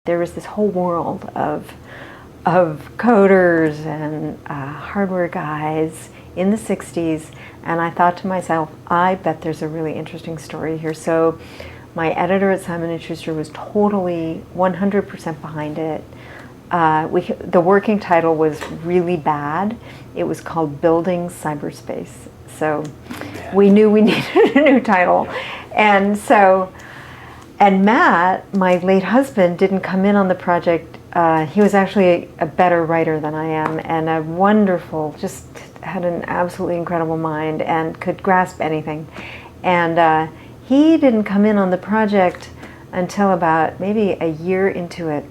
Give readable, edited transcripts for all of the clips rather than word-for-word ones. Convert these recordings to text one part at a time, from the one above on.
There was this whole world of coders and hardware guys in the 60s, and I thought to myself, I bet there's a really interesting story here. So my editor at Simon & Schuster was totally 100% behind it. The working title was really bad. It was called Building Cyberspace. So we knew we needed a new title. And Matt, my late husband, didn't come in on the project. He was actually a better writer than I am, and a wonderful, just had an absolutely incredible mind and could grasp anything. And he didn't come in on the project until about maybe a year into it.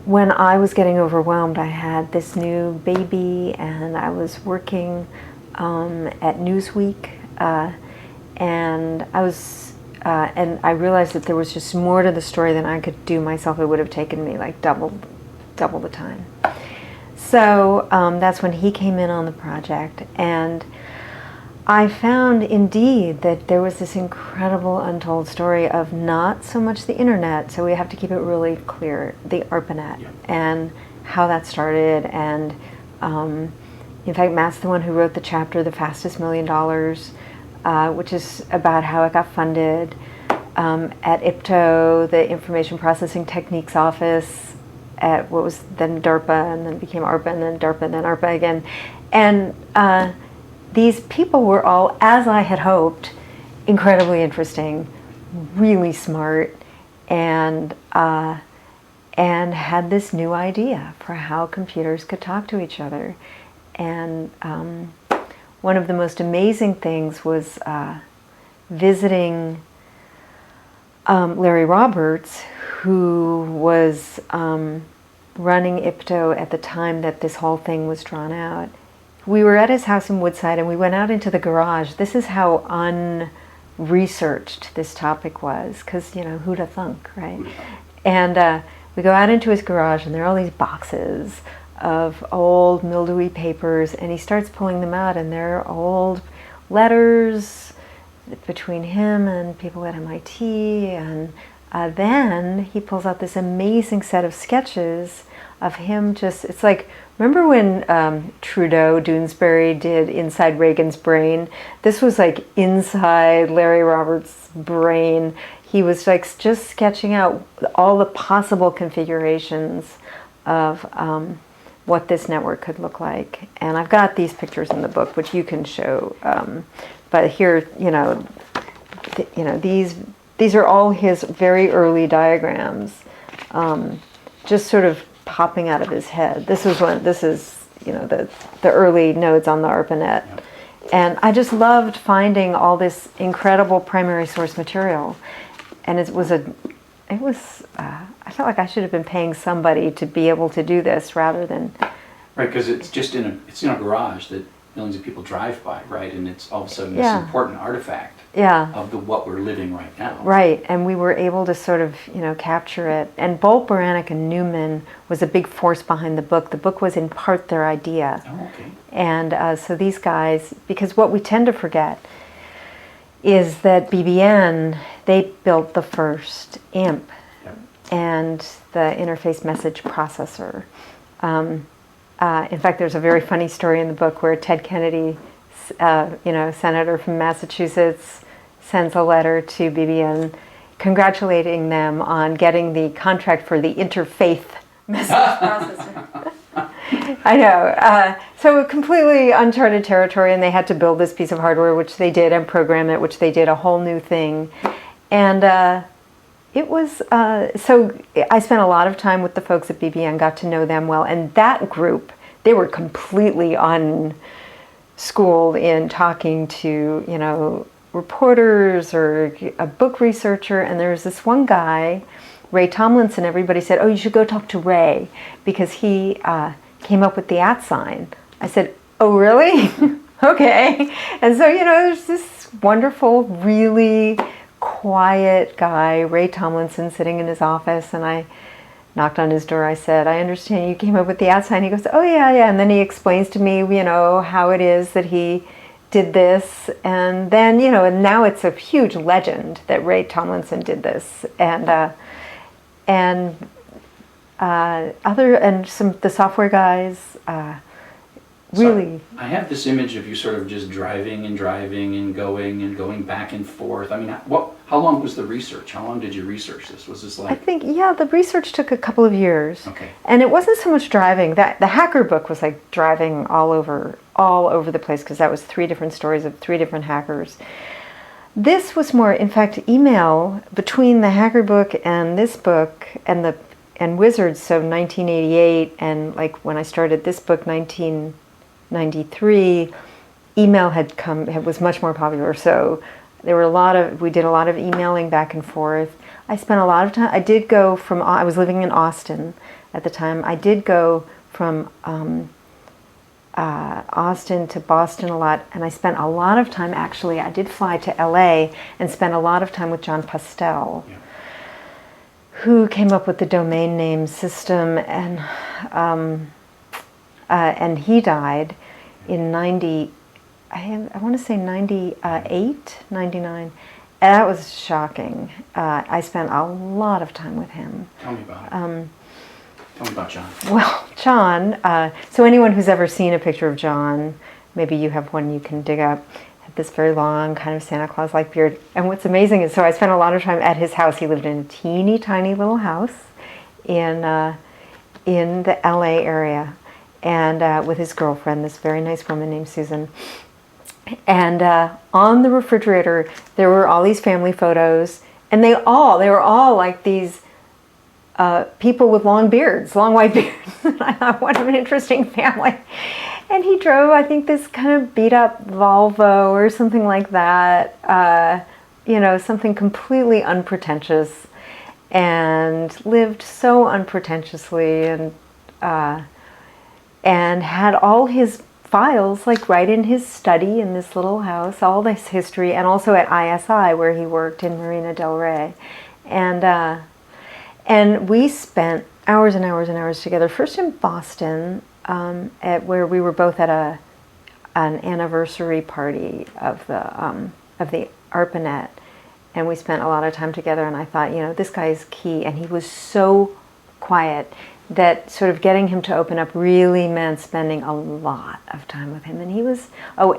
When I was getting overwhelmed, I had this new baby, and I was working at Newsweek, and I realized that there was just more to the story than I could do myself. It would have taken me like double the time. So that's when he came in on the project, and I found indeed that there was this incredible untold story of not so much the internet, so we have to keep it really clear, the ARPANET, and how that started. And in fact, Matt's the one who wrote the chapter, The Fastest $1 Million, which is about how it got funded at IPTO, the Information Processing Techniques Office, at what was then DARPA, and then became ARPA, and then DARPA, and then ARPA again. And these people were all, as I had hoped, incredibly interesting, really smart, and had this new idea for how computers could talk to each other. And one of the most amazing things was visiting Larry Roberts, who was running IPTO at the time that this whole thing was drawn out. We were at his house in Woodside, and we went out into the garage. This is how unresearched this topic was, because, you know, who'd have thunk, right? And we go out into his garage, and there are all these boxes of old mildewy papers, and he starts pulling them out, and there are old letters between him and people at MIT, and then he pulls out this amazing set of sketches of him just, it's like, remember when Trudeau, Doonesbury did Inside Reagan's Brain? This was like inside Larry Roberts' brain. He was like just sketching out all the possible configurations of what this network could look like. And I've got these pictures in the book, which you can show. But here, these are all his very early diagrams, just sort of popping out of his head. This is the early nodes on the ARPANET. Yep. And I just loved finding all this incredible primary source material. And I felt like I should have been paying somebody to be able to do this rather than... Right, because it's just in a garage that millions of people drive by, right? And it's all of a sudden this important artifact of what we're living right now. Right, and we were able to sort of, capture it. And Bolt, Beranek, and Newman was a big force behind the book. The book was in part their idea. Oh, okay. And so these guys, because what we tend to forget is that BBN, they built the first IMP and the interface message processor. In fact, there's a very funny story in the book where Ted Kennedy, senator from Massachusetts, sends a letter to BBN congratulating them on getting the contract for the interfaith message processor. I know. So completely uncharted territory, and they had to build this piece of hardware, which they did, and program it, which they did, a whole new thing. And it was, so I spent a lot of time with the folks at BBN, got to know them well, and that group, they were completely unschooled in talking to, reporters or a book researcher. And there was this one guy, Ray Tomlinson. Everybody said, oh, you should go talk to Ray because he came up with the @ sign. I said, oh, really? Okay. And so, there's this wonderful, really quiet guy, Ray Tomlinson, sitting in his office, and I knocked on his door. I said, I understand you came up with the outside. He goes, oh yeah, yeah. And then he explains to me, how it is that he did this. And then, and now it's a huge legend that Ray Tomlinson did this. And the software guys, really. So I have this image of you sort of just driving and going back and forth. I mean, how long was the research? How long did you research this? Was this like? I think, the research took a couple of years. Okay. And it wasn't so much driving. The hacker book was like driving all over the place, because that was 3 different stories of 3 different hackers. This was more, in fact, email between the hacker book and this book and Wizards. So 1988, and like when I started this book, 1993, email was much more popular. So we did a lot of emailing back and forth. I spent a lot of time. I was living in Austin at the time. I did go from Austin to Boston a lot, and I spent a lot of time, actually, I did fly to LA and spent a lot of time with John Postel, who came up with the domain name system, and he died in 90, I want to say 98, 99. And that was shocking. I spent a lot of time with him. Tell me about it. Tell me about John. Well, John, so anyone who's ever seen a picture of John, maybe you have one you can dig up, had this very long kind of Santa Claus-like beard. And what's amazing is, so I spent a lot of time at his house. He lived in a teeny tiny little house in the LA area, and with his girlfriend, this very nice woman named Susan. And on the refrigerator, there were all these family photos, and they were all like these people with long beards, long white beards. And I thought, what an interesting family. And he drove, I think, this kind of beat up Volvo or something like that, something completely unpretentious, and lived so unpretentiously, and had all his files like right in his study in this little house, all this history, and also at ISI where he worked in Marina del Rey. And we spent hours and hours and hours together, first in Boston, where we were both at an anniversary party of the ARPANET, and we spent a lot of time together, and I thought, this guy is key, and he was so quiet that sort of getting him to open up really meant spending a lot of time with him. And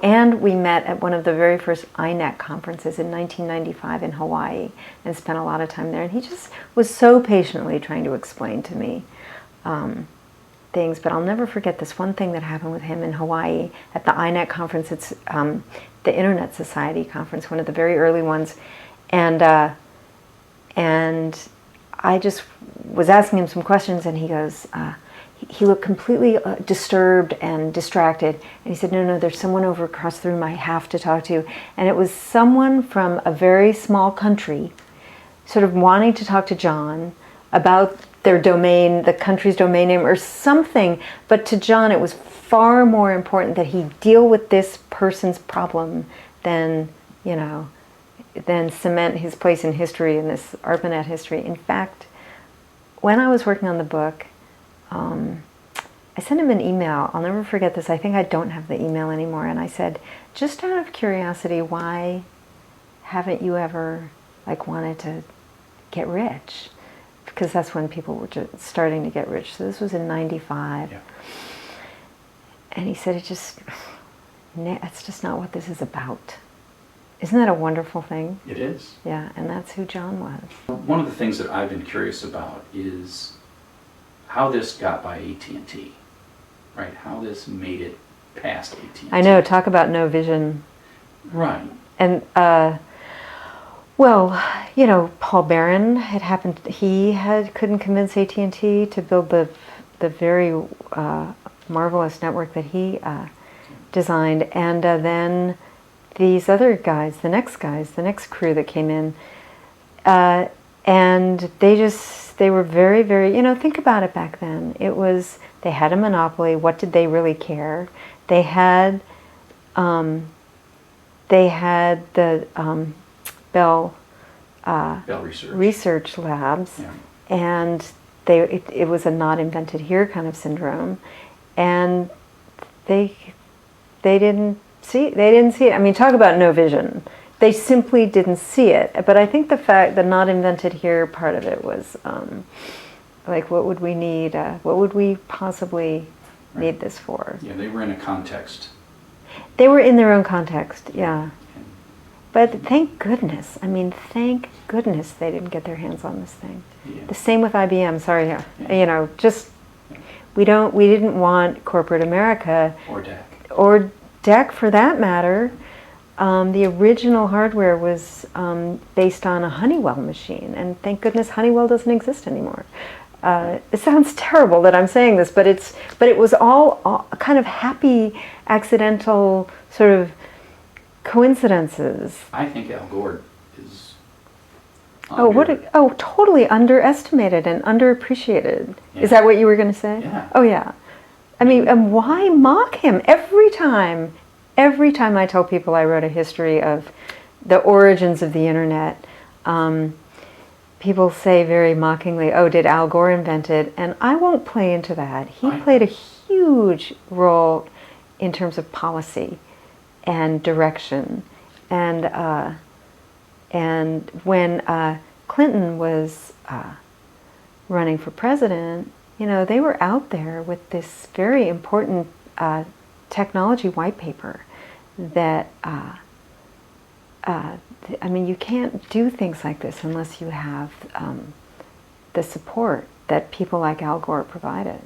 and we met at one of the very first INET conferences in 1995 in Hawaii, and spent a lot of time there. And he just was so patiently trying to explain to me things. But I'll never forget this one thing that happened with him in Hawaii at the INET conference. It's the Internet Society conference, one of the very early ones. And I just was asking him some questions, and he goes, he looked completely disturbed and distracted. And he said, no, there's someone over across the room I have to talk to. And it was someone from a very small country sort of wanting to talk to John about their domain, the country's domain name or something. But to John, it was far more important that he deal with this person's problem than cement his place in history, in this ARPANET history. In fact, when I was working on the book, I sent him an email. I'll never forget this. I think I don't have the email anymore. And I said, just out of curiosity, why haven't you ever wanted to get rich? Because that's when people were just starting to get rich. So this was in 95. Yeah. And he said, it's just not what this is about. Isn't that a wonderful thing? It is. Yeah, and that's who John was. One of the things that I've been curious about is how this got by AT&T, right? How this made it past AT&T. I know, talk about no vision. Right. And, Paul Barron, it happened, he couldn't convince AT&T to build the very marvelous network that he designed, and then these other guys, the next crew that came in, and they were very, very, think about it back then. They had a monopoly. What did they really care? They had the Bell Research Labs, yeah. and it was a not invented here kind of syndrome, and they didn't see it. I mean, talk about no vision. They simply didn't see it. But I think the not invented here part of it was like, what would we need? What would we possibly need this for? Yeah, they were in a context. They were in their own context, yeah. But thank goodness, thank goodness they didn't get their hands on this thing. Yeah. The same with IBM, sorry, just, we didn't want corporate America. Or DEC. Or DEC for that matter. The original hardware was based on a Honeywell machine, and thank goodness Honeywell doesn't exist anymore. It sounds terrible that I'm saying this, but it was all kind of happy, accidental sort of coincidences. I think Al Gore is totally underestimated and underappreciated. Yeah. Is that what you were going to say? Yeah. Oh yeah. And why mock him every time? Every time I tell people I wrote a history of the origins of the internet, people say very mockingly, "Oh, did Al Gore invent it?" And I won't play into that. He played a huge role in terms of policy and direction. And when Clinton was running for president, they were out there with this very important technology white paper that, you can't do things like this unless you have the support that people like Al Gore provided.